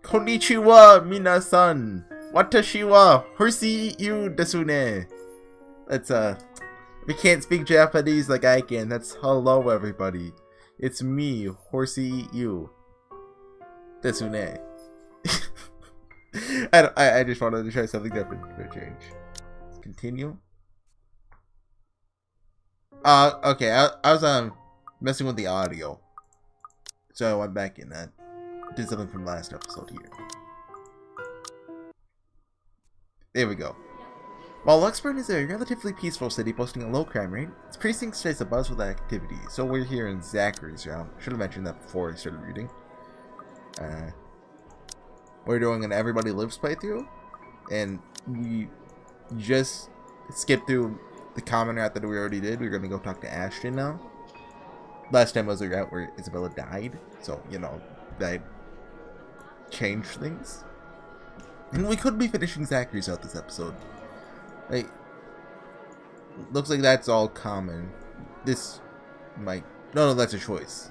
Konnichiwa, minasan. Watashi wa HorseyEatYou desune. That's if you can't speak Japanese like I can, that's hello everybody. It's me, HorseyEatYou desune. I just wanted to try something different for a change. Let's continue. Okay, I was messing with the audio, so I went back in that. Did something from last episode here. There we go. While Luxburn is a relatively peaceful city boasting a low crime rate, its precinct stays abuzz with activity. So we're here in Zachary's round. Should have mentioned that before I started reading. We're doing an Everybody Lives playthrough, and we just skipped through the common route that we already did. We're gonna go talk to Ashton now. Last time was the route where Isabella died, so you know that changed things. And we could be finishing Zachary's out this episode. Like, looks like that's all common. This might no, that's a choice.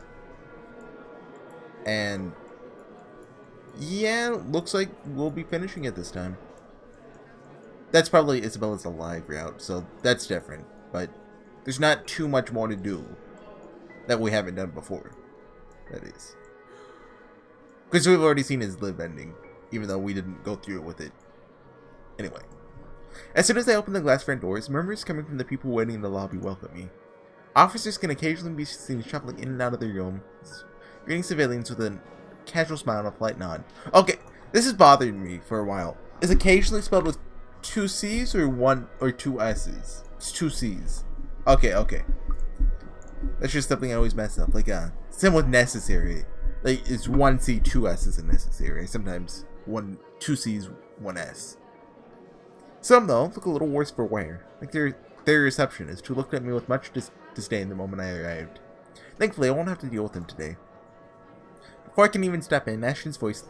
And yeah, looks like we'll be finishing it this time. That's probably Isabella's alive route, so that's different. But there's not too much more to do that we haven't done before. That is. Because we've already seen his live ending, even though we didn't go through it with it. Anyway. As soon as I open the glass front doors, murmurs coming from the people waiting in the lobby welcome me. Officers can occasionally be seen shuffling in and out of their rooms, greeting civilians with a casual smile and a polite nod. Okay, this has bothered me for a while. Is occasionally spelled with 2 C's or 1 or 2 S's? It's 2 C's. Okay. That's just something I always mess up. Like, same with necessary. Like, it's 1 C, 2 S's in necessary. Sometimes 2 C's, 1 S. Some, though, look a little worse for wear. Like their receptionist, who looked at me with much disdain the moment I arrived. Thankfully, I won't have to deal with him today. Before I can even step in, Ashton's voice,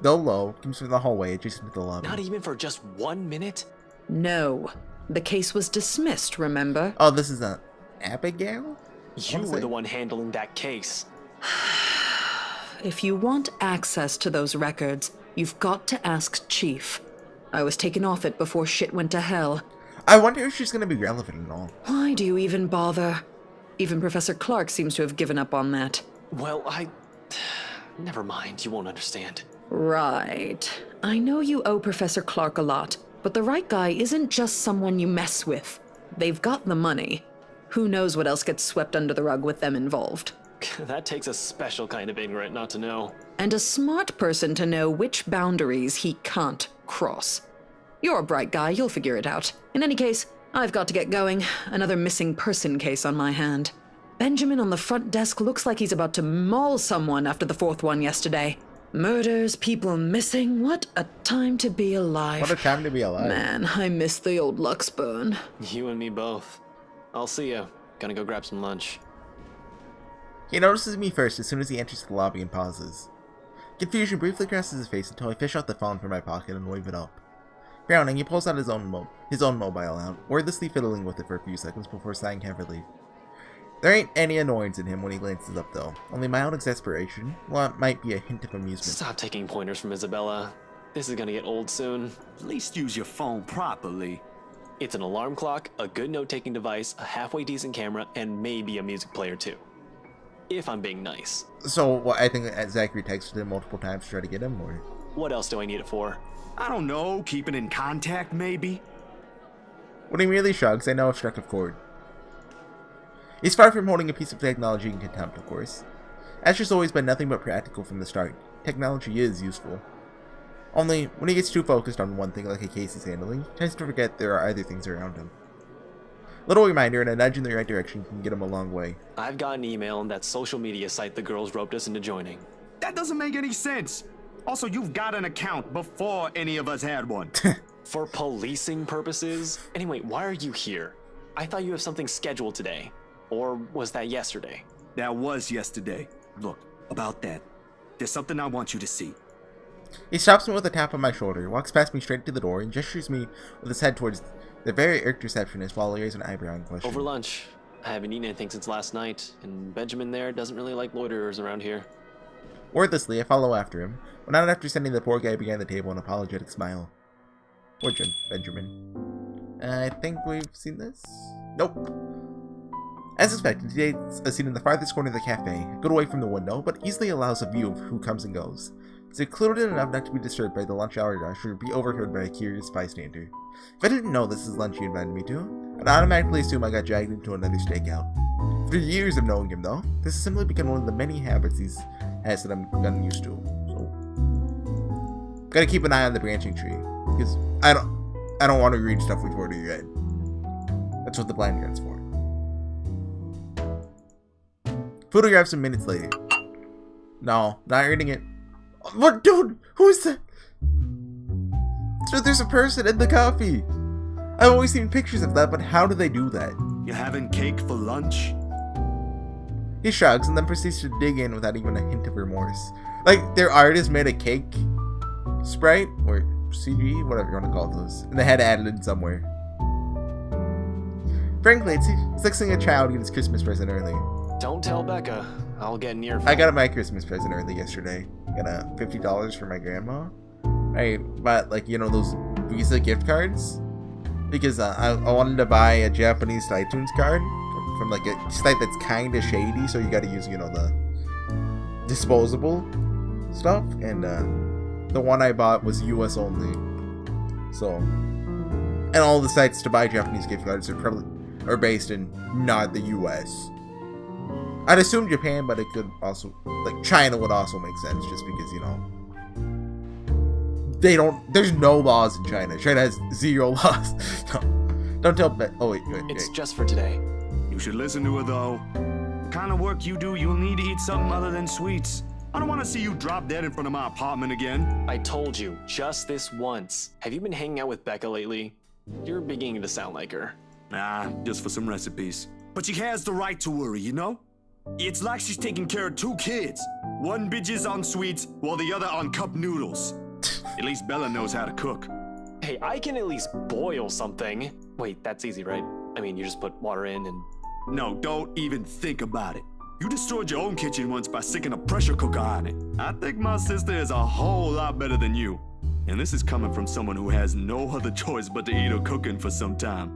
though low, comes from the hallway adjacent to the lobby. Not even for just 1 minute? No. The case was dismissed, remember? Oh, this is Abigail? You were the one handling that case. If you want access to those records, you've got to ask Chief. I was taken off it before shit went to hell. I wonder if she's going to be relevant at all. Why do you even bother? Even Professor Clark seems to have given up on that. Well, never mind, you won't understand. Right. I know you owe Professor Clark a lot, but the right guy isn't just someone you mess with. They've got the money. Who knows what else gets swept under the rug with them involved. That takes a special kind of ignorant not to know. And a smart person to know which boundaries he can't cross. You're a bright guy, you'll figure it out. In any case, I've got to get going. Another missing person case on my hand. Benjamin on the front desk looks like he's about to maul someone after the 4th one yesterday. Murders, people missing, what a time to be alive. What a time to be alive. Man, I miss the old Luxburn. You and me both. I'll see ya. Gonna go grab some lunch. He notices me first as soon as he enters the lobby and pauses. Confusion briefly crosses his face until I fish out the phone from my pocket and wave it up. Frowning, he pulls out his own mobile out, wordlessly fiddling with it for a few seconds before sighing heavily. There ain't any annoyance in him when he glances up though, only mild exasperation, well it might be a hint of amusement. Stop taking pointers from Isabella. This is gonna get old soon. At least use your phone properly. It's an alarm clock, a good note-taking device, a halfway decent camera, and maybe a music player too. If I'm being nice. So, I think Zachary texted him multiple times to try to get him, or? What else do I need it for? I don't know, keeping in contact maybe? When he merely shrugs, I know I've struck a chord. He's far from holding a piece of technology in contempt, of course. Asher's always been nothing but practical from the start. Technology is useful. Only, when he gets too focused on one thing like a case he's handling, he tends to forget there are other things around him. Little reminder and a nudge in the right direction can get him a long way. I've got an email on that social media site the girls roped us into joining. That doesn't make any sense. Also, you've got an account before any of us had one. For policing purposes? Anyway, why are you here? I thought you have something scheduled today. Or was that yesterday? That was yesterday. Look, about that, there's something I want you to see. He stops me with a tap on my shoulder, walks past me straight to the door, and gestures me with his head towards the very irked receptionist while he raises an eyebrow in question. Over lunch. I haven't eaten anything since last night, and Benjamin there doesn't really like loiterers around here. Wordlessly, I follow after him, but not after sending the poor guy behind the table an apologetic smile. Poor Benjamin. I think we've seen this? Nope. As expected, he takes a seat in the farthest corner of the cafe, a good away from the window, but easily allows a view of who comes and goes. Secluded enough not to be disturbed by the lunch hour rush or be overheard by a curious bystander. If I didn't know this is lunch he invited me to, I'd automatically assume I got dragged into another stakeout. After years of knowing him, though, this has simply become one of the many habits he has that I'm gotten used to. So, gotta keep an eye on the branching tree, because I don't want to read stuff we forward to your head. That's what the blind guy's for. Photograph some minutes later. No, not reading it. What, dude? Who is that? So there's a person in the coffee. I've always seen pictures of that, but how do they do that? You having cake for lunch? He shrugs and then proceeds to dig in without even a hint of remorse. Like, their artist made a cake sprite, or CG, whatever you want to call those, and they had added it somewhere. Frankly, it's like seeing a child get his Christmas present early. Don't tell Becca. I'll get near. I got my Christmas present early yesterday. Got $50 for my grandma. I bought, like, you know, those Visa gift cards because I wanted to buy a Japanese iTunes card from like a site that's kind of shady, so you got to use, you know, the disposable stuff, and the one I bought was US only. So, and all the sites to buy Japanese gift cards are based in not the US. I'd assume Japan, but it could also, like, China would also make sense, just because, you know, there's no laws in China. China has 0 laws. No, don't tell wait. It's just for today. You should listen to her, though. The kind of work you do, you'll need to eat something other than sweets. I don't want to see you drop dead in front of my apartment again. I told you, just this once. Have you been hanging out with Becca lately? You're beginning to sound like her. Nah, just for some recipes. But she has the right to worry, you know? It's like she's taking care of 2 kids. One bitches on sweets, while the other on cup noodles. At least Bella knows how to cook. Hey, I can at least boil something. Wait, that's easy, right? I mean, you just put water in and... No, don't even think about it. You destroyed your own kitchen once by sticking a pressure cooker on it. I think my sister is a whole lot better than you. And this is coming from someone who has no other choice but to eat her cooking for some time.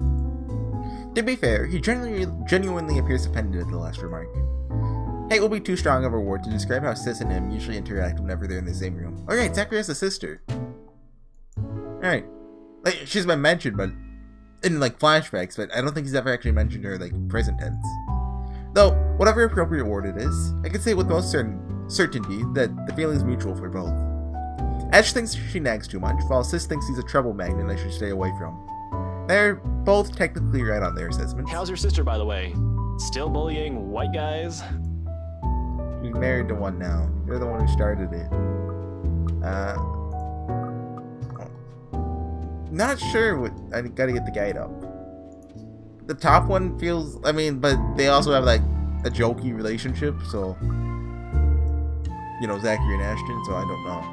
To be fair, he genuinely appears offended at the last remark. Hate will be too strong of a word to describe how Sis and him usually interact whenever they're in the same room. Alright, Zachary has a sister. Alright. Like, she's been mentioned, but in, like, flashbacks, but I don't think he's ever actually mentioned her, like, present tense. Though, whatever appropriate word it is, I can say with most certainty that the feeling is mutual for both. Ash thinks she nags too much, while Sis thinks he's a trouble magnet I should stay away from. They're both technically right on their assessments. How's your sister, by the way? Still bullying white guys? She's married to one now. You're the one who started it. Not sure what. I gotta get the guide up. The top one feels. I mean, but they also have like a jokey relationship, so you know, Zachary and Ashton. So I don't know.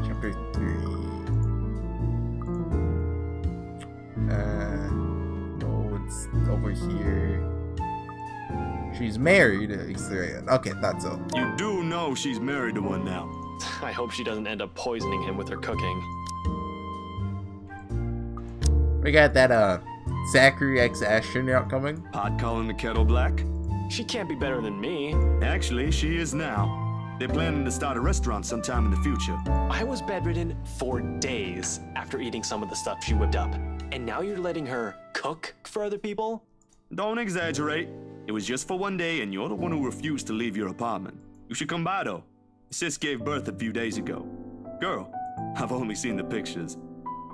Chapter 3. No, it's over here. She's married. Okay, thought so. You do know she's married to one now. I hope she doesn't end up poisoning him with her cooking. We got that Zachary x Ashton outcoming. Pot calling the kettle black? She can't be better than me. Actually, she is now. They're planning to start a restaurant sometime in the future. I was bedridden for days after eating some of the stuff she whipped up. And now you're letting her cook for other people? Don't exaggerate. It was just for one day, and you're the one who refused to leave your apartment. You should come by, though. Sis gave birth a few days ago. Girl, I've only seen the pictures.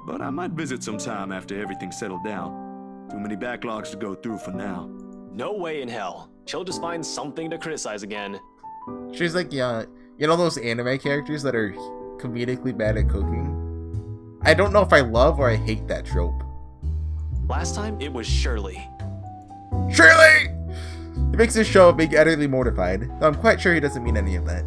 But I might visit sometime after everything's settled down. Too many backlogs to go through for now. No way in hell. She'll just find something to criticize again. She's like, yeah, you know those anime characters that are comedically bad at cooking? I don't know if I love or I hate that trope. Last time, it was Shirley. Shirley! He makes this show of being utterly mortified, though I'm quite sure he doesn't mean any of that.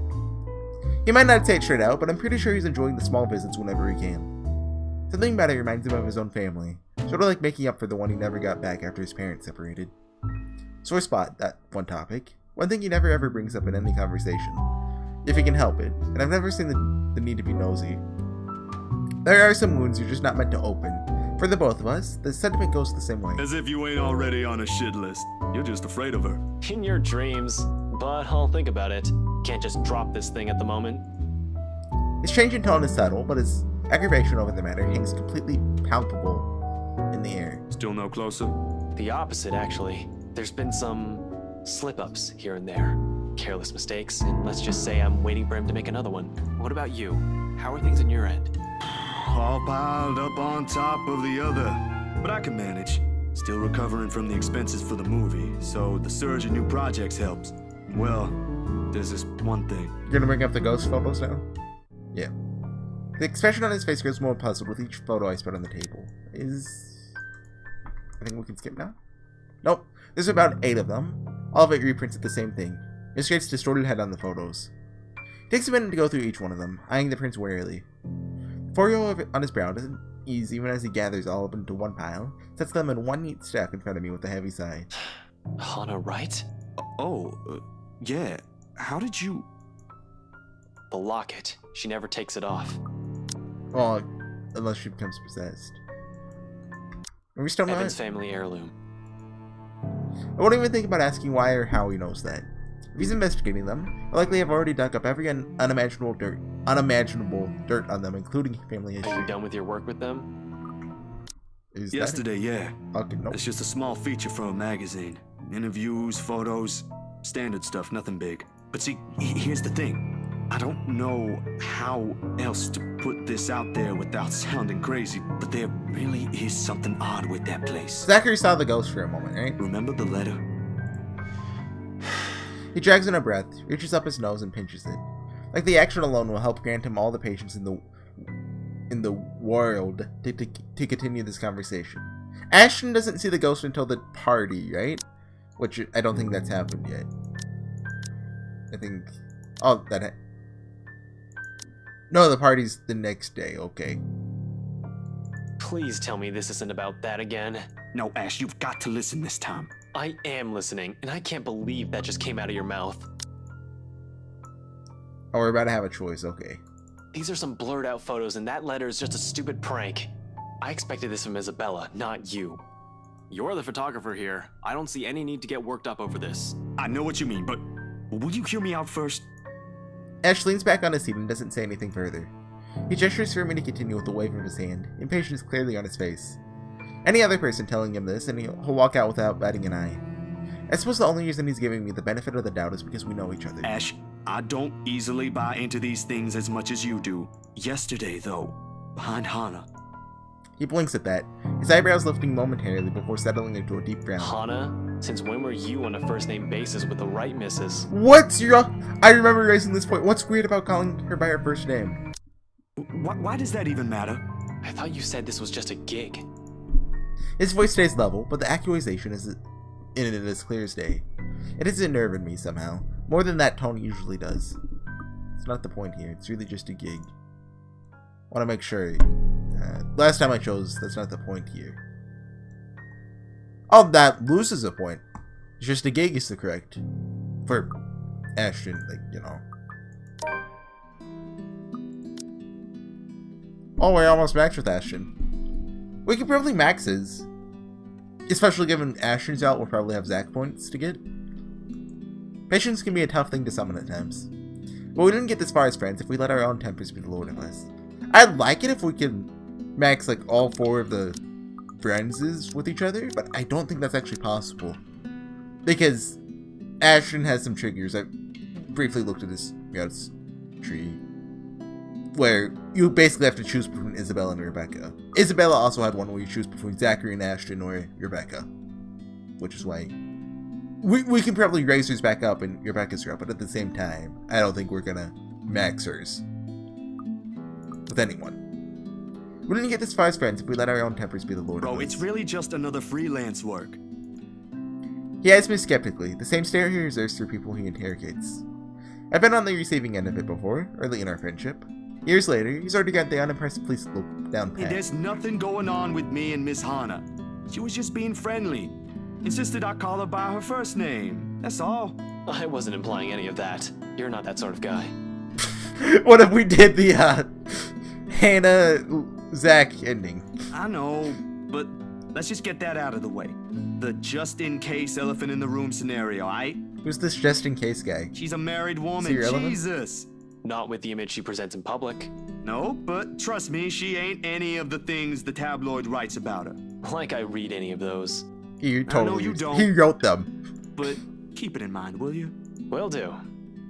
He might not say it straight out, but I'm pretty sure he's enjoying the small visits whenever he can. Something about it reminds him of his own family, sort of like making up for the one he never got back after his parents separated. Sore spot, that one topic. One thing he never ever brings up in any conversation, if he can help it, and I've never seen the need to be nosy. There are some wounds you're just not meant to open. For the both of us, the sentiment goes the same way. As if you ain't already on a shit list. You're just afraid of her. In your dreams, but I'll think about it. Can't just drop this thing at the moment. His change in tone is subtle, but his aggravation over the matter hangs completely palpable in the air. Still no closer? The opposite, actually. There's been some slip-ups here and there. Careless mistakes, and let's just say I'm waiting for him to make another one. What about you? How are things on your end? All piled up on top of the other. But I can manage. Still recovering from the expenses for the movie, so the surge in new projects helps. Well, there's this one thing. You're gonna bring up the ghost photos now? Yeah. The expression on his face grows more puzzled with each photo I spread on the table. I think we can skip now? Nope. There's about 8 of them. All of it reprints the same thing. Miss Gates' distorted head on the photos. It takes a minute to go through each one of them, eyeing the prints warily. The furrow on his brow doesn't ease even as he gathers all of them into one pile, sets them in one neat stack in front of me with a heavy sigh. Hana, right? Yeah. How did you... The locket. She never takes it off. Well, unless she becomes possessed. Are we still not? Evan's family heirloom. I won't even think about asking why or how he knows that. If he's investigating them, I likely have already dug up every unimaginable dirt on them, including family history. Are you done with your work with them? Yesterday, yeah. Okay, nope. It's just a small feature for a magazine. Interviews, photos, standard stuff, nothing big. But see, here's the thing. I don't know how else to put this out there without sounding crazy, but there really is something odd with that place. Zachary saw the ghost for a moment, right? Remember the letter? He drags in a breath, reaches up his nose, and pinches it. Like the action alone will help grant him all the patience in the world to continue this conversation. Ashton doesn't see the ghost until the party, right? Which I don't think that's happened yet. I think... Oh, No, the party's the next day, okay. Please tell me this isn't about that again. No, Ash, you've got to listen this time. I am listening, and I can't believe that just came out of your mouth. Oh, we're about to have a choice, okay. These are some blurred out photos, and that letter is just a stupid prank. I expected this from Isabella, not you. You're the photographer here. I don't see any need to get worked up over this. I know what you mean, but will you hear me out first? Ash leans back on his seat and doesn't say anything further. He gestures for me to continue with a wave of his hand, impatience clearly on his face. Any other person telling him this, and he'll walk out without batting an eye. I suppose the only reason he's giving me the benefit of the doubt is because we know each other. Ash, I don't easily buy into these things as much as you do. Yesterday, though, behind Hana. He blinks at that, his eyebrows lifting momentarily before settling into a deep frown. Hana? Since when were you on a first-name basis with the right missus? What's your... I remember raising this point. What's weird about calling her by her first name? Why does that even matter? I thought you said this was just a gig. His voice stays level, but the accusation is in it as clear as day. It is unnerving me somehow, more than that tone usually does. It's not the point here, it's really just a gig. I want to make sure. Last time I chose, that's not the point here. Oh, that loses a point. It's just a gig is the correct. For Ashton, like, you know. Oh, we're almost maxed with Ashton. We could probably max his. Especially given Ashton's out, we'll probably have Zach points to get. Patience can be a tough thing to summon at times. But we didn't get this far as friends if we let our own tempers be the lord of us. I'd like it if we could max like all 4 of the friends with each other, but I don't think that's actually possible. Because Ashton has some triggers. I briefly looked at his Meowth's tree, where you basically have to choose between Isabella and Rebecca. Isabella also had one where you choose between Zachary and Ashton or Rebecca, which is why we can probably raise hers back up and Rebecca's up, but at the same time, I don't think we're gonna max hers with anyone. We didn't get this far as friends if we let our own tempers be the lord of us. Bro, it's really just another freelance work. He eyes me skeptically, the same stare he reserves for people he interrogates. I've been on the receiving end of it before, early in our friendship. Years later, he's already got the unimpressed police look down pat. Hey, there's nothing going on with me and Miss Hana. She was just being friendly. Insisted I call her by her first name. That's all. I wasn't implying any of that. You're not that sort of guy. What if we did the Hannah-Zach ending? I know, but let's just get that out of the way. The just-in-case elephant in the room scenario, aight? Who's this just-in-case guy? She's a married woman, Is he relevant? Jesus! Not with the image she presents in public. No, but trust me, she ain't any of the things the tabloid writes about her. Like I read any of those. You totally. I know you don't. He wrote them. But keep it in mind, will you? Will do.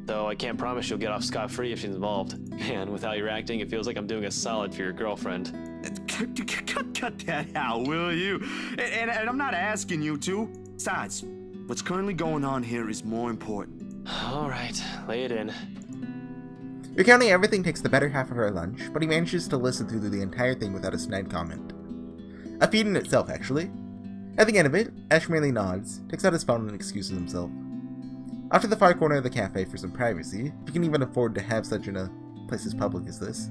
Though I can't promise she'll get off scot-free if she's involved. And with how you're acting, it feels like I'm doing a solid for your girlfriend. Cut that out, will you? And I'm not asking you to. Besides, what's currently going on here is more important. Alright, lay it in. Recounting everything takes the better half of our lunch, but he manages to listen through the entire thing without a snide comment. A feat in itself, actually. At the end of it, Ash merely nods, takes out his phone and excuses himself. Off to the far corner of the cafe for some privacy, if you can even afford to have such in a place as public as this.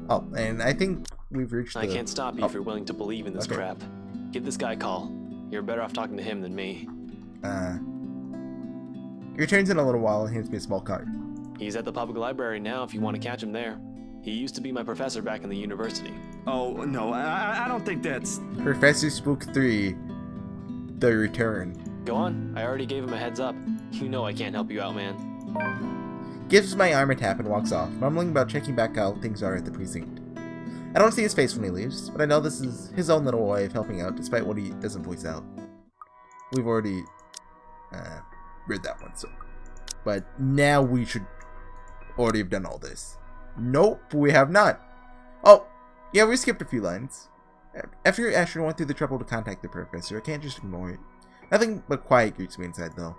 Oh, and I think we've reached the... I can't stop you if you're willing to believe in this crap. Give this guy a call. You're better off talking to him than me. He returns in a little while and hands me a small card. He's at the public library now if you want to catch him there. He used to be my professor back in the university. Oh, no, I don't think that's... Professor Spook 3, The Return. Go on, I already gave him a heads up. You know I can't help you out, man. Gives my arm a tap and walks off, mumbling about checking back how things are at the precinct. I don't see his face when he leaves, but I know this is his own little way of helping out despite what he doesn't voice out. We've already read that one, so... But now we should already have done all this. Nope, we have not. Oh, yeah, we skipped a few lines. After Asher went through the trouble to contact the professor, I can't just ignore it. Nothing but quiet greets me inside, though.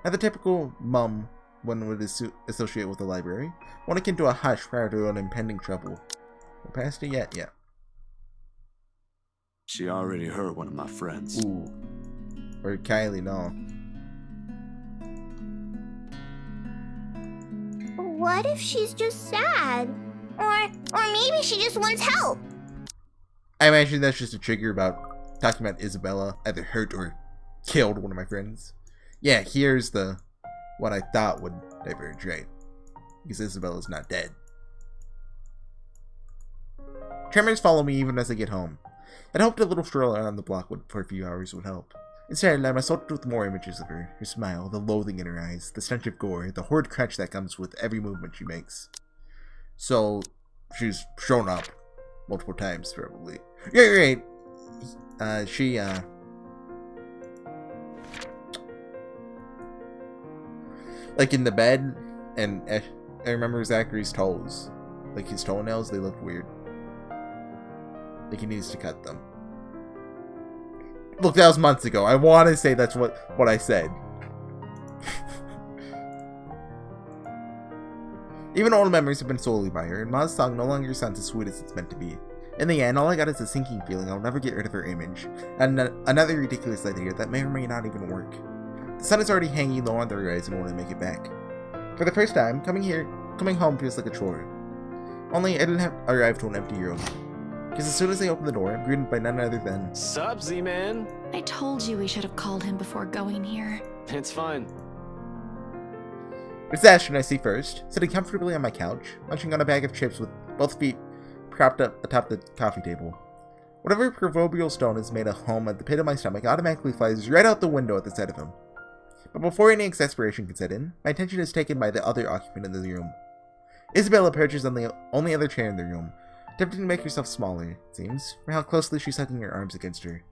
Not the typical mum one would associate with the library. One akin to a hush prior to an impending trouble. No past it yet? Yeah. She already hurt one of my friends. Ooh. Or Kylie, no. What if she's just sad? Or maybe she just wants help. I imagine that's just a trigger about talking about Isabella either hurt or killed one of my friends. Yeah, here's the what I thought would diverge, right? Because Isabella's not dead. Tremors follow me even as I get home. I'd hoped a little stroll around the block for a few hours would help. Instead, I'm assaulted with more images of her smile, the loathing in her eyes, the stench of gore, the horrid crunch that comes with every movement she makes. So, she's shown up multiple times, probably. Yeah, you're right. Like in the bed, and I remember Zachary's toes. Like his toenails, they looked weird. Like he needs to cut them. Look, that was months ago. I want to say that's what I said. Even old memories have been sullied by her, and Ma's song no longer sounds as sweet as it's meant to be. In the end, all I got is a sinking feeling I'll never get rid of her image, and another ridiculous idea that may or may not even work. The sun is already hanging low on the horizon when I make it back. For the first time, coming home feels like a chore. Only I didn't have arrived to an empty room. Because as soon as I open the door, I'm greeted by none other than... Sup, Z-Man? I told you we should have called him before going here. It's fine. It's Ashton I see first, sitting comfortably on my couch, munching on a bag of chips with both feet propped up atop the coffee table. Whatever proverbial stone has made a home at the pit of my stomach automatically flies right out the window at the sight of him. But before any exasperation can set in, my attention is taken by the other occupant in the room. Isabella perches on the only other chair in the room, attempting to make herself smaller, it seems, for how closely she's hugging her arms against her.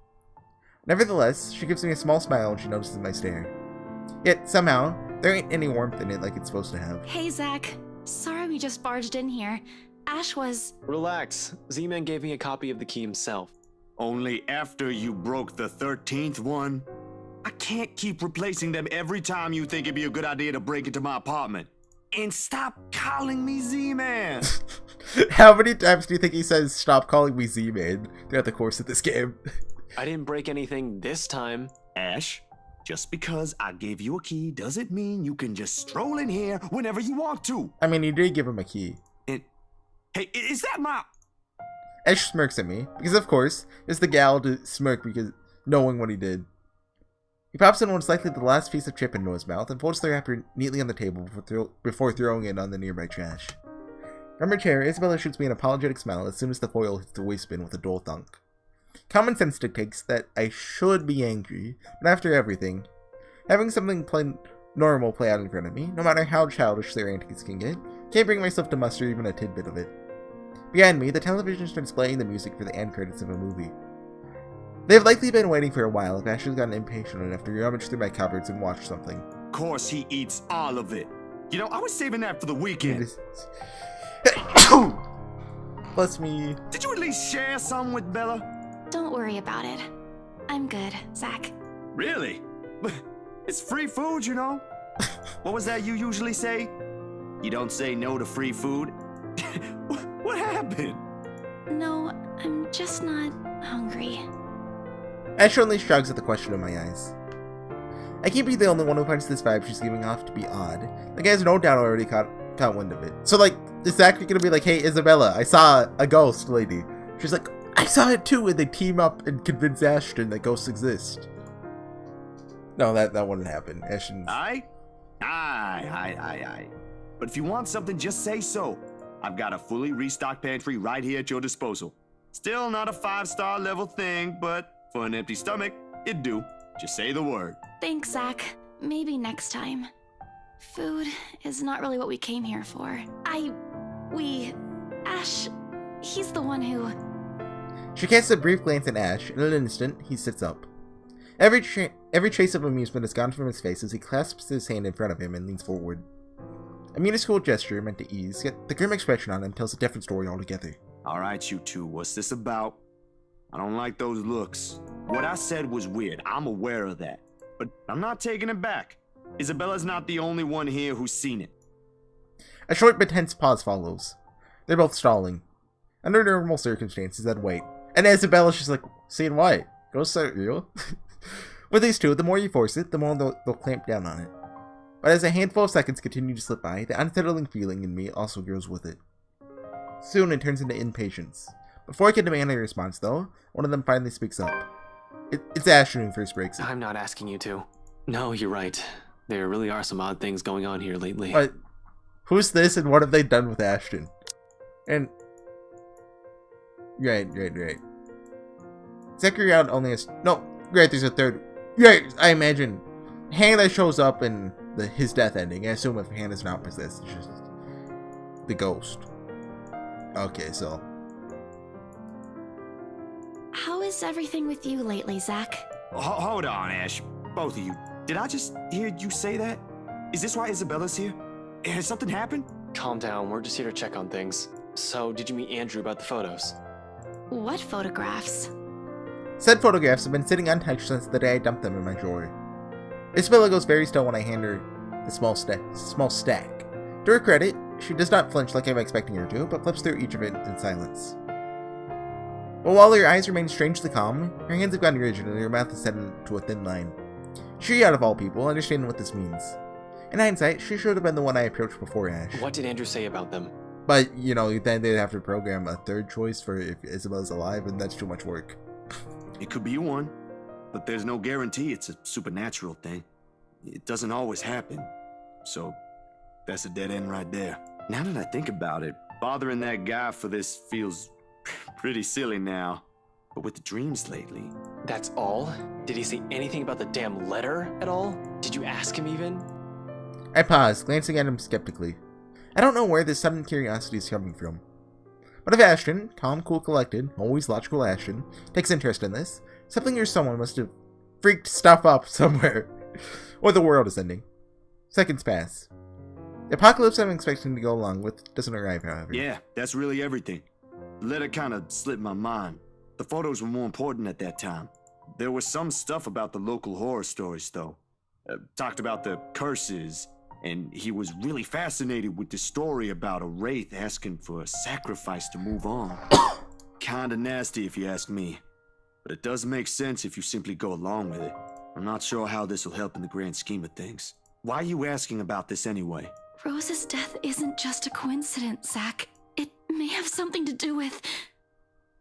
Nevertheless, she gives me a small smile when she notices my stare. Yet, somehow, there ain't any warmth in it like it's supposed to have. Hey, Zach. Sorry we just barged in here. Ash was... Relax. Z-Man gave me a copy of the key himself. Only after you broke the 13th one. I can't keep replacing them every time you think it'd be a good idea to break into my apartment. And stop calling me Z-Man! How many times do you think he says, stop calling me Z-Man, throughout the course of this game? I didn't break anything this time. Ash, just because I gave you a key doesn't mean you can just stroll in here whenever you want to. I mean, you did give him a key. Hey, is that my... Ash smirks at me, because of course, it's the gal to smirk because knowing what he did. He pops in what's likely the last piece of chip into his mouth and folds the wrapper neatly on the table before throwing it on the nearby trash. From her chair, Isabella shoots me an apologetic smile as soon as the foil hits the waste bin with a dull thunk. Common sense dictates that I should be angry, but after everything, having something normal play out in front of me, no matter how childish their antics can get, can't bring myself to muster even a tidbit of it. Behind me, the television starts playing the music for the end credits of a movie. They've likely been waiting for a while if Ashley's gotten impatient enough to rummage through my cupboards and watch something. Of course he eats all of it. You know, I was saving that for the weekend. Bless me. Did you at least share some with Bella? Don't worry about it. I'm good, Zach. Really? It's free food, you know? What was that you usually say? You don't say no to free food? What happened? No, I'm just not hungry. Ash only shrugs at the question in my eyes. I can't be the only one who finds this vibe she's giving off to be odd. Like, I has no doubt already caught wind of it. So, like, is Zach gonna be like, hey, Isabella, I saw a ghost lady. She's like, I saw it too, and they team up and convince Ashton that ghosts exist. No, that wouldn't happen. Ashton's... Aye. But if you want something, just say so. I've got a fully restocked pantry right here at your disposal. Still not a 5-star level thing, but for an empty stomach, it'd do. Just say the word. Thanks, Zach. Maybe next time. Food is not really what we came here for. Ash, he's the one who... She casts a brief glance at Ash. In an instant, he sits up. Every trace of amusement has gone from his face as he clasps his hand in front of him and leans forward. A minuscule gesture meant to ease, yet the grim expression on him tells a different story altogether. Alright, you two, what's this about? I don't like those looks. What I said was weird, I'm aware of that. But I'm not taking it back. Isabella's not the only one here who's seen it. A short but tense pause follows. They're both stalling. Under normal circumstances, I'd wait. And Isabella's just like, seeing what? Ghosts aren't real? With these two, the more you force it, the more they'll clamp down on it. But as a handful of seconds continue to slip by, the unsettling feeling in me also grows with it. Soon it turns into impatience. Before I can demand a response, though, one of them finally speaks up. It's Ashton who first breaks it. I'm not asking you to. No, you're right. There really are some odd things going on here lately. But who's this and what have they done with Ashton? And... Right. Zachary out only has... No, right, there's a third... Right, I imagine. Hannah shows up in his death ending. I assume if Hannah's not possessed, it's just the ghost. Okay, so... How is everything with you lately, Zach? Hold on, Ash. Both of you. Did I just hear you say that? Is this why Isabella's here? Has something happened? Calm down, we're just here to check on things. So, did you meet Andrew about the photos? What photographs? Said photographs have been sitting untouched since the day I dumped them in my drawer. Isabella goes very still when I hand her the small stack. To her credit, she does not flinch like I'm expecting her to, but flips through each of it in silence. But while her eyes remain strangely calm, her hands have gotten rigid and her mouth is set into a thin line. She, out of all people, understanding what this means. In hindsight, she should have been the one I approached before Ash. What did Andrew say about them? But, you know, then they'd have to program a third choice for if Isabella's alive, and that's too much work. It could be one, but there's no guarantee it's a supernatural thing. It doesn't always happen. So, that's a dead end right there. Now that I think about it, bothering that guy for this feels pretty silly now. But with the dreams lately... That's all? Did he say anything about the damn letter at all? Did you ask him even? I pause, glancing at him skeptically. I don't know where this sudden curiosity is coming from. But if Ashton, calm, cool, collected, always logical Ashton, takes interest in this, something or someone must have freaked stuff up somewhere. Or the world is ending. Seconds pass. The apocalypse I'm expecting to go along with doesn't arrive, however. Yeah, that's really everything. The letter kind of slipped my mind. The photos were more important at that time. There was some stuff about the local horror stories, though. Talked about the curses, and he was really fascinated with the story about a wraith asking for a sacrifice to move on. Kinda nasty if you ask me. But it does make sense if you simply go along with it. I'm not sure how this will help in the grand scheme of things. Why are you asking about this anyway? Rose's death isn't just a coincidence, Zach. It may have something to do with...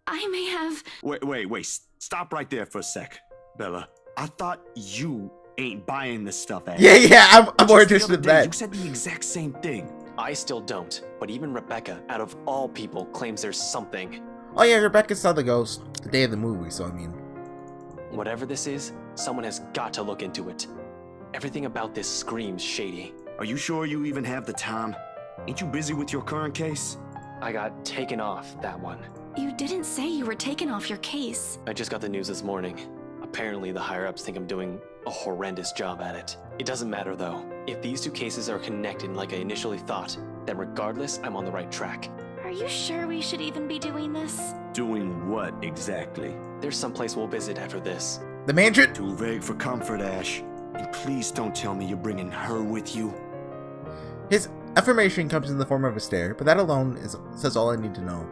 I may have... Wait. Stop right there for a sec, Bella. I thought you ain't buying this stuff, Ash. Yeah, I'm more Just the interested other in day, that. You said the exact same thing. I still don't, but even Rebecca, out of all people, claims there's something. Oh yeah, Rebecca saw the ghost the day of the movie, so I mean... Whatever this is, someone has got to look into it. Everything about this screams shady. Are you sure you even have the time? Ain't you busy with your current case? I got taken off that one. You didn't say you were taken off your case. I just got the news this morning. Apparently the higher-ups think I'm doing a horrendous job at it. It doesn't matter though. If these two cases are connected like I initially thought, then regardless, I'm on the right track. Are you sure we should even be doing this? Doing what exactly? There's someplace we'll visit after this. The mansion? Too vague for comfort, Ash. And please don't tell me you're bringing her with you. His affirmation comes in the form of a stare, but that alone says all I need to know.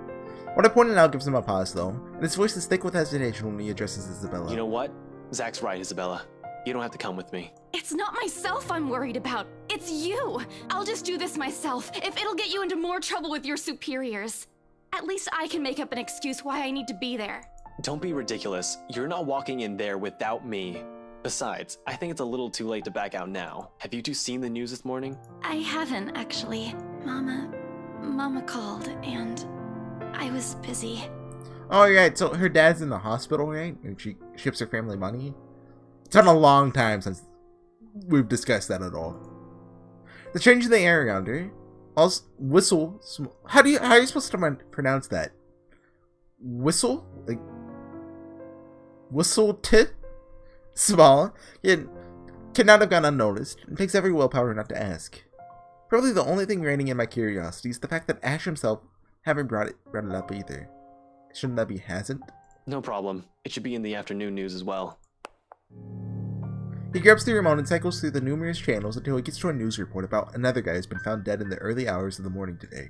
What I pointed out gives him a pause, though, and his voice is thick with hesitation when he addresses Isabella. You know what? Zach's right, Isabella. You don't have to come with me. It's not myself I'm worried about. It's you. I'll just do this myself, if it'll get you into more trouble with your superiors. At least I can make up an excuse why I need to be there. Don't be ridiculous. You're not walking in there without me. Besides, I think it's a little too late to back out now. Have you two seen the news this morning? I haven't, actually. Mama called, and I was busy. Oh, yeah, so her dad's in the hospital, right? And she ships her family money? It's been a long time since we've discussed that at all. The change in the air around her. Also, whistle. How are you supposed to pronounce that? Whistle? Like, whistle tit? Small. It cannot have gone unnoticed. It takes every willpower not to ask. Probably the only thing reining in my curiosity is the fact that Ash himself haven't brought it up either. Shouldn't that be hasn't? No problem. It should be in the afternoon news as well. He grabs the remote and cycles through the numerous channels until he gets to a news report about another guy who's been found dead in the early hours of the morning today.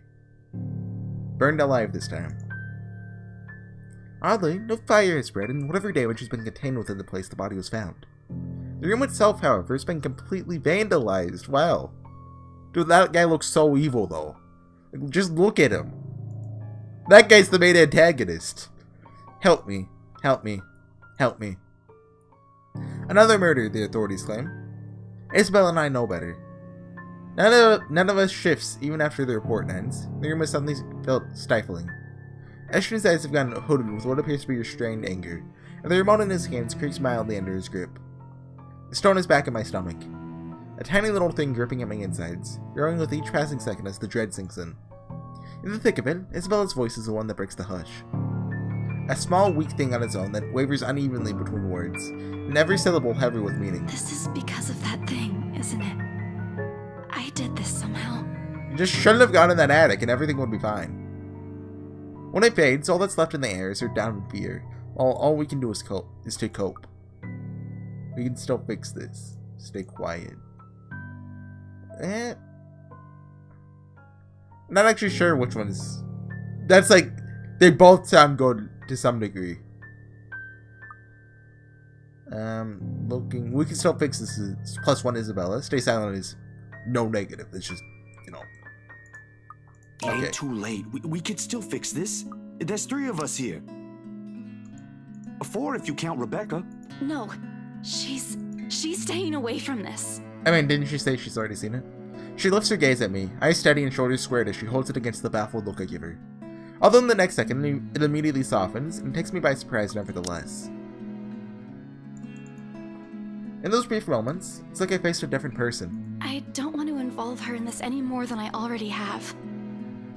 Burned alive this time. Oddly, no fire has spread, and whatever damage has been contained within the place the body was found. The room itself, however, has been completely vandalized. Wow. Dude, that guy looks so evil, though. Just look at him. That guy's the main antagonist. Help me. Help me. Help me. Another murder, the authorities claim. Isabel and I know better. None of us shifts, even after the report ends. The room has suddenly felt stifling. Ashton's eyes have gone hooded with what appears to be restrained anger, and the remote in his hands creaks mildly under his grip. The stone is back in my stomach. A tiny little thing gripping at my insides, growing with each passing second as the dread sinks in. In the thick of it, Isabella's voice is the one that breaks the hush. A small, weak thing on its own that wavers unevenly between words, and every syllable heavy with meaning. This is because of that thing, isn't it? I did this somehow. You just shouldn't have gone in that attic and everything would be fine. When it fades, all that's left in the air is her down in fear, while all we can do is to cope. We can still fix this. Stay quiet. Not actually sure which one is... That's like... They both sound good to some degree. Looking... We can still fix this. Is +1 Isabella. Stay silent is no negative. It's just, you know... It ain't too late. We could still fix this. There's 3 of us here. 4 if you count Rebecca. No, she's staying away from this. I mean, didn't she say she's already seen it? She lifts her gaze at me, eyes steady and shoulders squared as she holds it against the baffled look I give her. Although in the next second, it immediately softens and takes me by surprise nevertheless. In those brief moments, it's like I faced a different person. I don't want to involve her in this any more than I already have.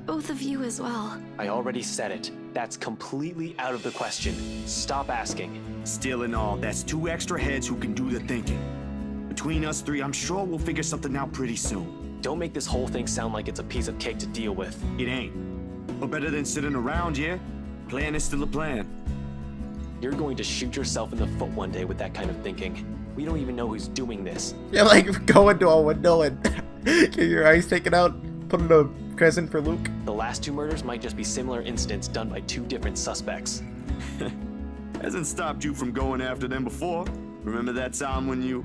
Both of you as well. I already said it. That's completely out of the question. Stop asking. Still in all, that's 2 extra heads who can do the thinking. Between us 3, I'm sure we'll figure something out pretty soon. Don't make this whole thing sound like it's a piece of cake to deal with. It ain't. But better than sitting around, yeah? Plan is still a plan. You're going to shoot yourself in the foot one day with that kind of thinking. We don't even know who's doing this. Yeah, like go into a window and get your eyes taken out, put in a present for Luke. The last 2 murders might just be similar incidents done by 2 different suspects. Hasn't stopped you from going after them before. Remember that time when you...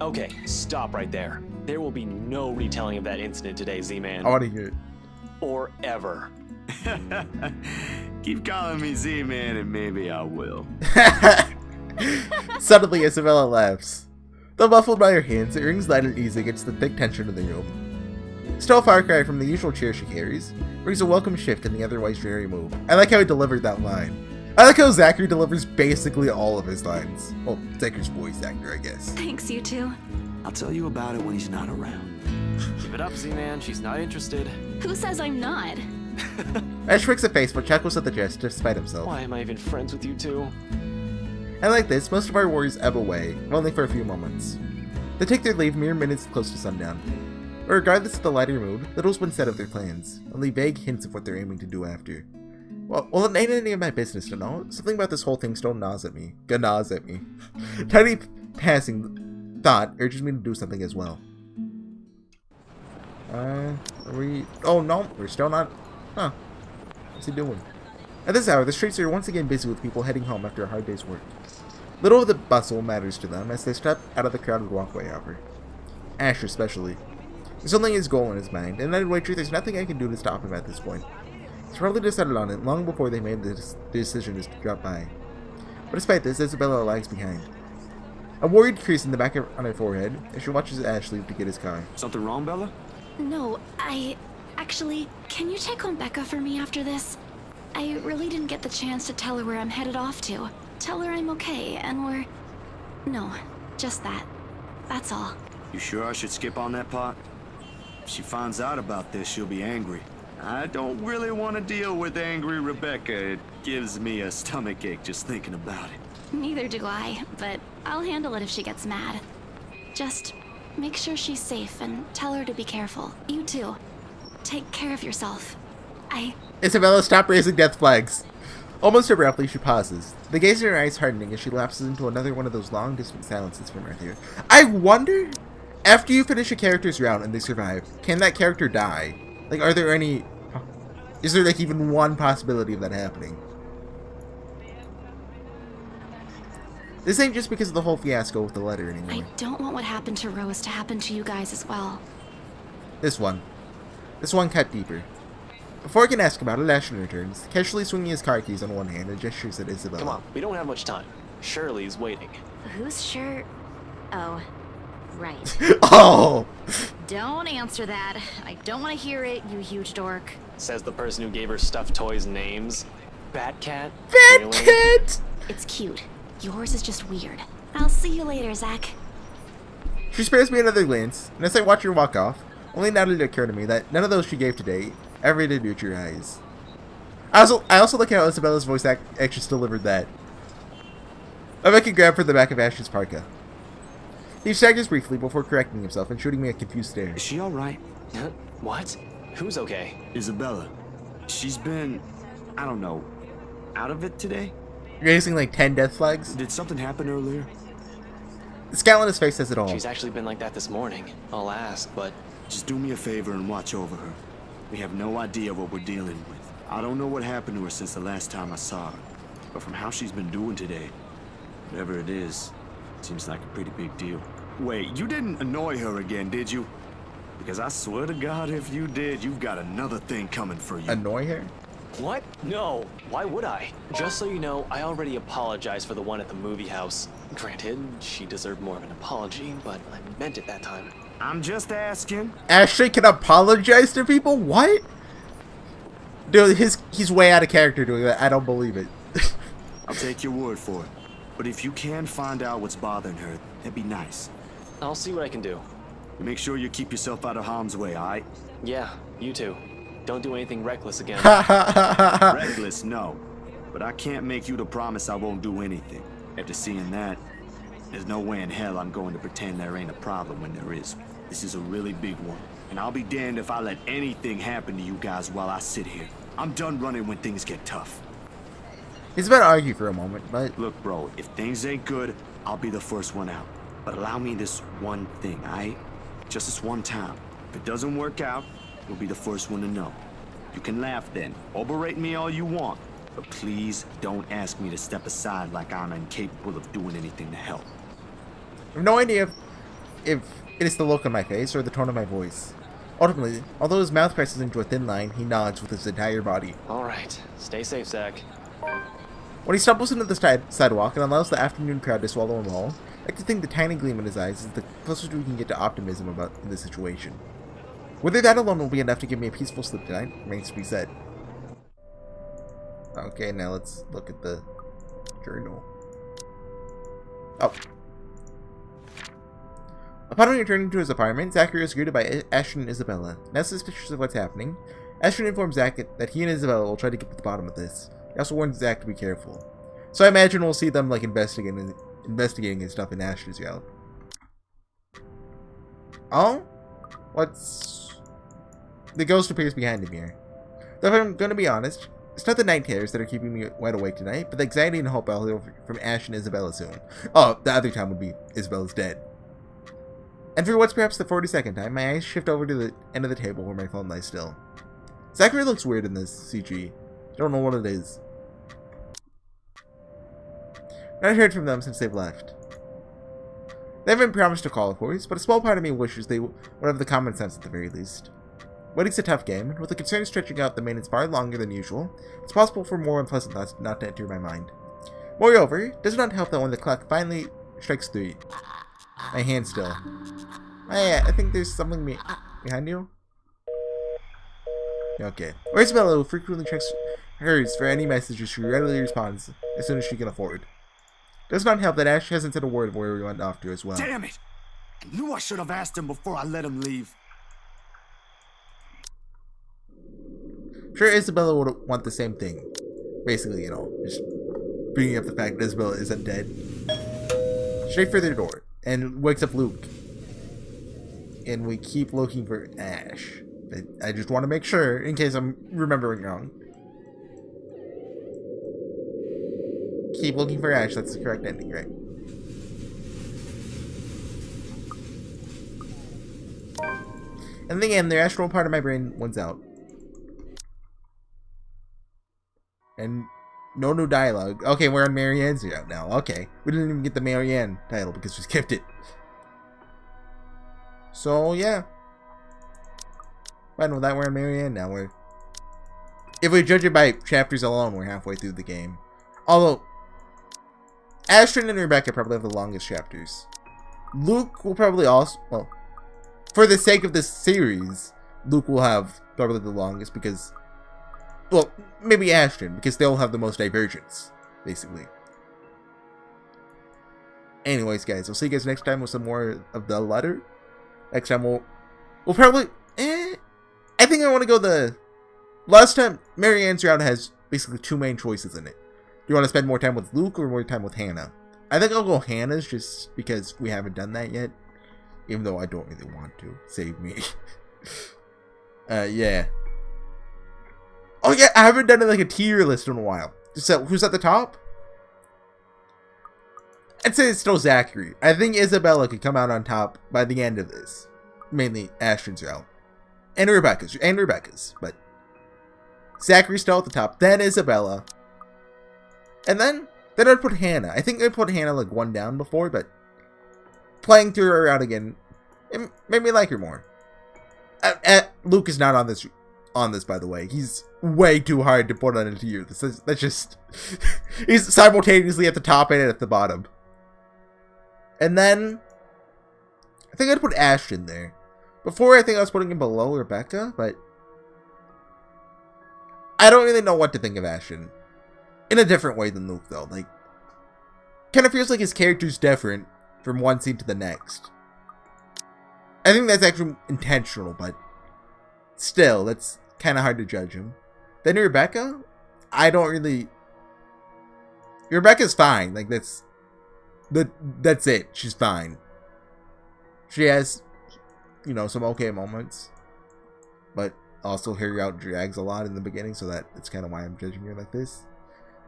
Okay, stop right there. There will be no retelling of that incident today, Z-Man. I want to hear it. Or ever. Keep calling me Z-Man and maybe I will. Suddenly, Isabella laughs. Though muffled by her hands, it rings light and easy against the thick tension of the room. Still a far cry from the usual chair she carries, brings a welcome shift in the otherwise dreary mood. I like how he delivered that line. I like how Zachary delivers basically all of his lines. Well, Zachary's voice actor, I guess. Thanks, you two. I'll tell you about it when he's not around. Give it up, Z-Man. She's not interested. Who says I'm not? Ash makes a face, but chuckles at the jest despite himself. Why am I even friends with you two? And like this, most of our warriors ebb away, only for a few moments. They take their leave mere minutes close to sundown. But regardless of the lighter mood, little's been said of their plans, only vague hints of what they're aiming to do after. Well, it ain't any of my business to know. Something about this whole thing still gnaws at me. Tiny passing thought urges me to do something as well. Oh no, we're still not. Huh. What's he doing? At this hour, the streets are once again busy with people heading home after a hard day's work. Little of the bustle matters to them as they step out of the crowded walkway, however. Ash especially. There's only his goal in his mind, and I'd wager there's nothing I can do to stop him at this point. He's probably decided on it long before they made the decision to drop by. But despite this, Isabella lags behind. A worried crease in the back on her forehead as she watches Ash leave to get his car. Something wrong, Bella? No, Actually, can you check on Becca for me after this? I really didn't get the chance to tell her where I'm headed off to. Tell her I'm okay, and we're... No, just that. That's all. You sure I should skip on that part? If she finds out about this, she'll be angry. I don't really want to deal with angry Rebecca. It gives me a stomachache just thinking about it. Neither do I, but I'll handle it if she gets mad. Just make sure she's safe and tell her to be careful. You too. Take care of yourself. Isabella, stop raising death flags. Almost abruptly, she pauses, the gaze in her eyes hardening as she lapses into another one of those long, distant silences from right here. I wonder, after you finish a character's round and they survive, can that character die? Like, are there any... Is there, like, even one possibility of that happening? This ain't just because of the whole fiasco with the letter anymore. I don't want what happened to Rose to happen to you guys as well. This one cut deeper. Before I can ask about it, Ashton returns, casually swinging his car keys on one hand and gestures at Isabella. Come on, we don't have much time. Shirley's waiting. Who's sure? Oh, right. Oh! Don't answer that. I don't want to hear it, you huge dork. Says the person who gave her stuffed toys names. Batcat? Batcat! It's cute. Yours is just weird. I'll see you later, Zach. She spares me another glance, and as I watch her walk off, only now did it occur to me that none of those she gave today ever did meet your eyes. I also like how Isabella's voice actress delivered that. I make a grab for the back of Ash's parka. He staggers briefly before correcting himself and shooting me a confused stare. Is she alright? Huh? What? Who's okay? Isabella. She's been, I don't know, out of it today? Raising like 10 death flags? Did something happen earlier? The scowl on his face says it all. She's actually been like that this morning. I'll ask, but... Just do me a favor and watch over her. We have no idea what we're dealing with. I don't know what happened to her since the last time I saw her, but from how she's been doing today, whatever it is, seems like a pretty big deal. Wait, you didn't annoy her again, did you? Because I swear to God, if you did, you've got another thing coming for you. Annoy her? What? No. Why would I? Just so you know, I already apologized for the one at the movie house. Granted, she deserved more of an apology, but I meant it that time. I'm just asking. Ashley can apologize to people? What? Dude, he's way out of character doing that. I don't believe it. I'll take your word for it. But if you can find out what's bothering her, that'd be nice. I'll see what I can do. Make sure you keep yourself out of harm's way, alright? Yeah, you too. Don't do anything reckless again. Reckless, no. But I can't make you to promise I won't do anything. After seeing that, there's no way in hell I'm going to pretend there ain't a problem when there is. This is a really big one. And I'll be damned if I let anything happen to you guys while I sit here. I'm done running when things get tough. He's about to argue for a moment, but... Look, bro, if things ain't good, I'll be the first one out. But allow me this one thing, alright? Just this one time. If it doesn't work out, you'll be the first one to know. You can laugh then, or berate me all you want. But please don't ask me to step aside like I'm incapable of doing anything to help. I have no idea if it is the look on my face or the tone of my voice. Ultimately, although his mouth presses into a thin line, he nods with his entire body. Alright. Stay safe, Zach. When he stumbles into the sidewalk and allows the afternoon crowd to swallow him whole, I like to think the tiny gleam in his eyes is the closest we can get to optimism about the situation. Whether that alone will be enough to give me a peaceful sleep tonight remains to be said. Okay, now let's look at the journal. Oh. Upon returning to his apartment, Zachary is greeted by Ashton and Isabella. Now suspicious of what's happening, Ashton informs Zach that he and Isabella will try to get to the bottom of this. He also warns Zach to be careful. So I imagine we'll see them like investigating and stuff in Ashton's route. Oh? What's... The ghost appears behind him here. Though if I'm going to be honest, it's not the night terrors that are keeping me wide awake tonight, but the anxiety and hope I'll hear from Ashton and Isabella soon. Oh, the other time would be Isabella's dead. And for what's perhaps the 42nd time, my eyes shift over to the end of the table where my phone lies still. Zachary looks weird in this CG. I don't know what it is. Not heard from them since they've left. They haven't promised to call, of course, but a small part of me wishes they would have the common sense at the very least. Wedding's a tough game, and with the concern stretching out the minutes far longer than usual, it's possible for more unpleasant thoughts not to enter my mind. Moreover, it does not help that when the clock finally strikes 3, my hand still. I think there's something behind you. Okay. Or Isabella, who frequently checks hers for any messages, she readily responds as soon as she can afford. Does not help that Ash hasn't said a word of where we went off to as well. Damn it! I knew I should have asked him before I let him leave. Sure, Isabella would want the same thing. Basically, you know, just bringing up the fact that Isabella isn't dead. Straight for their door, and wakes up Luke. And we keep looking for Ash. I just want to make sure, in case I'm remembering wrong. Keep looking for Ash, that's the correct ending, right? And in the end, the astral part of my brain wins out. And no new dialogue. Okay, we're on Marianne's route now. Okay. We didn't even get the Marianne title because we skipped it. So, yeah. Fine with that, we're on Marianne now. If we judge it by chapters alone, we're halfway through the game. Although, Ashton and Rebecca probably have the longest chapters. Luke will probably also... Well, for the sake of this series, Luke will have probably the longest because... Well, maybe Ashton, because they'll have the most divergence, basically. Anyways, guys, I'll see you guys next time with some more of the letter. Next time we'll probably... I think I want to go the... Last time, Marianne's route has basically 2 main choices in it. Do you want to spend more time with Luke or more time with Hannah? I think I'll go Hannah's just because we haven't done that yet. Even though I don't really want to. Save me. Yeah. Oh yeah, I haven't done like a tier list in a while. So, who's at the top? I'd say it's still Zachary. I think Isabella could come out on top by the end of this. Mainly Ashton's route. And Rebecca's. But Zachary's still at the top. Then Isabella. And then I'd put Hannah. I think I put Hannah like 1 down before, but playing through her out again, it made me like her more. Luke is not on this, by the way. He's way too hard to put on a tier. That's just... He's simultaneously at the top and at the bottom. And then... I think I'd put Ashton there. Before, I think I was putting him below Rebecca, but... I don't really know what to think of Ashton. In a different way than Luke, though. Like, kind of feels like his character's different from one scene to the next. I think that's actually intentional, but... Still, that's kind of hard to judge him. Then Rebecca, I don't really... Rebecca's fine. Like, that's it. She's fine. She has, you know, some okay moments. But also her route drags a lot in the beginning, so that's kind of why I'm judging her like this.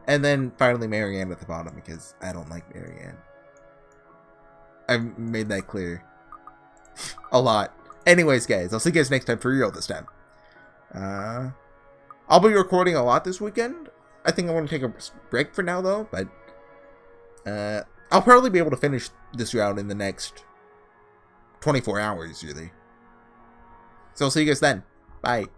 And then finally Marianne at the bottom, because I don't like Marianne. I've made that clear. A lot. Anyways, guys, I'll see you guys next time for real this time. I'll be recording a lot this weekend. I think I want to take a break for now, though. But I'll probably be able to finish this route in the next 24 hours, really. So I'll see you guys then. Bye.